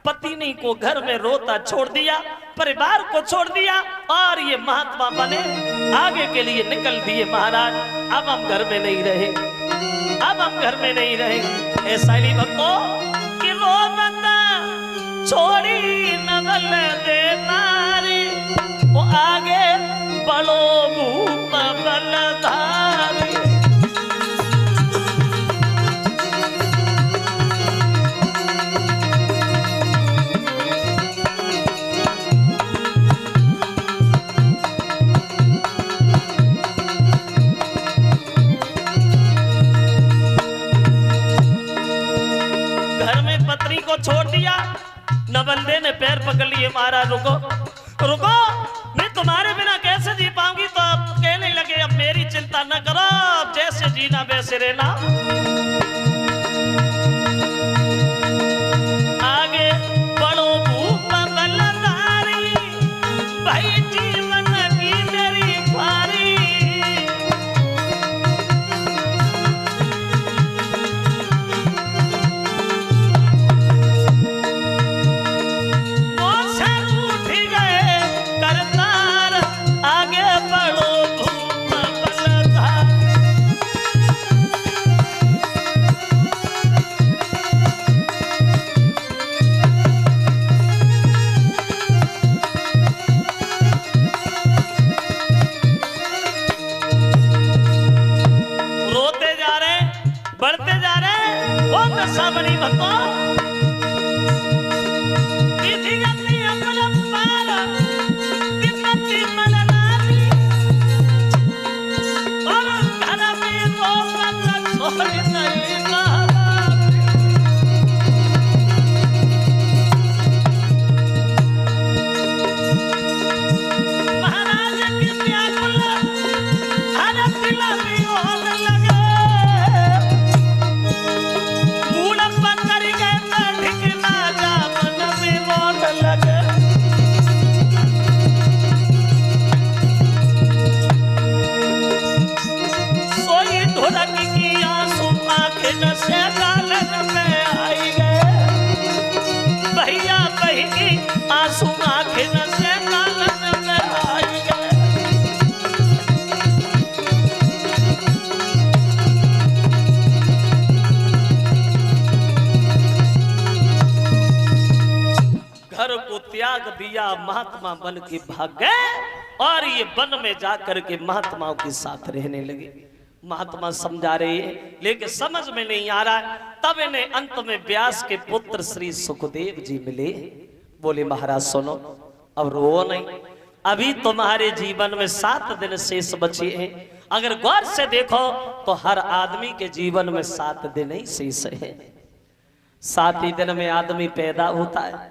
पत्नी को घर में रोता छोड़ दिया, परिवार को छोड़ दिया और ये महात्मा बने आगे के लिए निकल दिए। महाराज अब हम घर में नहीं रहे, अब हम घर में नहीं रहे। ऐसा नहीं भक्तों कि लो बंदा छोड़ी नवल दे नारी, वो आगे बड़ो भूप बलधारी। को छोड़ दिया। नवंदे ने पैर पकड़ लिए, महाराज रुको रुको, मैं तुम्हारे बिना कैसे जी पाऊंगी। तो अब कहने लगे अब मेरी चिंता न करो, अब जैसे जीना वैसे रहना। आगे बढ़ो भूप बलधारी, भाई जीवन की मेरी ख्वारी। सावनी भक्तों आंसू आंखें से कालन में आई गए। घर को त्याग दिया, महात्मा बन के भाग गए और ये वन में जाकर के महात्माओं के साथ रहने लगे। महात्मा समझा रहे हैं लेकिन समझ में नहीं आ रहा है। तब इन्हें अंत में व्यास के पुत्र श्री सुखदेव जी मिले। बोले महाराज सुनो, अब रो नहीं, अभी तुम्हारे जीवन में 7 दिन शेष बचे हैं। अगर गौर से देखो तो हर आदमी के जीवन में 7 दिन ही शेष है। 7 ही दिन में आदमी पैदा होता है,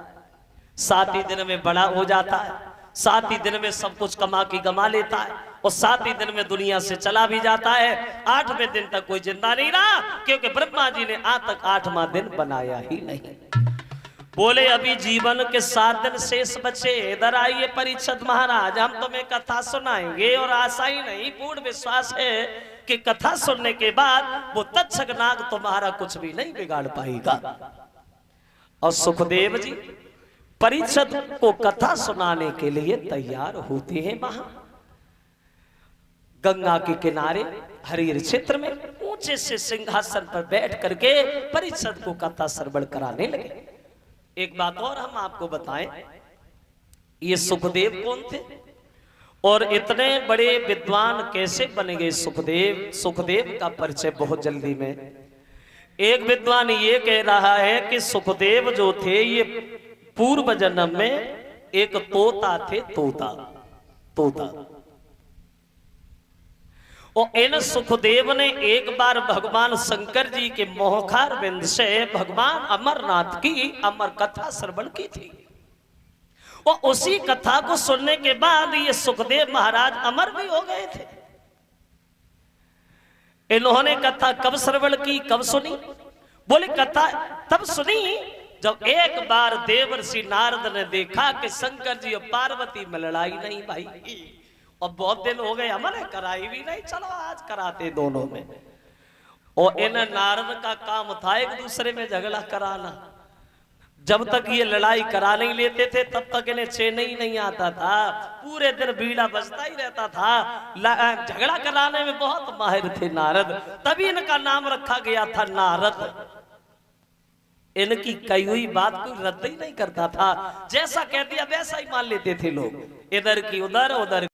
7 ही दिन में बड़ा हो जाता है, 7 ही दिन में सब कुछ कमा के गमा लेता है और 7 ही दिन में दुनिया से चला भी जाता है। 8वें दिन तक कोई जिंदा नहीं रहा, क्योंकि ब्रह्मा जी ने आज तक 8वां दिन बनाया ही नहीं। बोले अभी जीवन के 7 दिन शेष बचे, इधर आइए परीक्षित महाराज, हम तुम्हें कथा सुनाएंगे और आशा ही नहीं पूर्ण विश्वास है कि कथा सुनने के बाद वो तक्षक नाग तुम्हारा कुछ भी नहीं बिगाड़ पाएगा। और सुखदेव जी परीक्षित को कथा सुनाने के लिए तैयार होते हैं। वहां गंगा के किनारे हरिहर क्षेत्र में ऊंचे से सिंहासन पर बैठ करके परीक्षित को कथा श्रवण कराने लगे। एक बात और हम आपको बताएं, ये सुखदेव कौन थे और इतने बड़े विद्वान कैसे बने गए सुखदेव। सुखदेव का परिचय बहुत जल्दी में। एक विद्वान ये कह रहा है कि सुखदेव जो थे ये पूर्व जन्म में एक तोता थे, तोता। और इन सुखदेव ने एक बार भगवान शंकर जी के मोहखार बिंद से भगवान अमरनाथ की अमर कथा श्रवण की थी। और उसी कथा को सुनने के बाद ये सुखदेव महाराज अमर भी हो गए थे। इन्होंने कथा कब श्रवण की, कब सुनी? बोले कथा तब सुनी जब एक बार देवर्षि नारद ने देखा कि शंकर जी और पार्वती में लड़ाई नहीं भाई, और बहुत दिन हो गए हमने कराई भी नहीं, चलो आज कराते दोनों में। और इन नारद का काम था एक दूसरे में झगड़ा कराना। जब तक ये लड़ाई करा नहीं लेते थे तब तक इन्हें चैन ही नहीं आता था। पूरे दिन बीड़ा बजता ही रहता था। झगड़ा कराने में बहुत माहिर थे नारद, तभी इनका नाम रखा गया था नारद। इनकी कई हुई बात कोई रद्द ही नहीं करता था, जैसा कह दिया वैसा ही मान लेते थे लोग, इधर की उधर उधर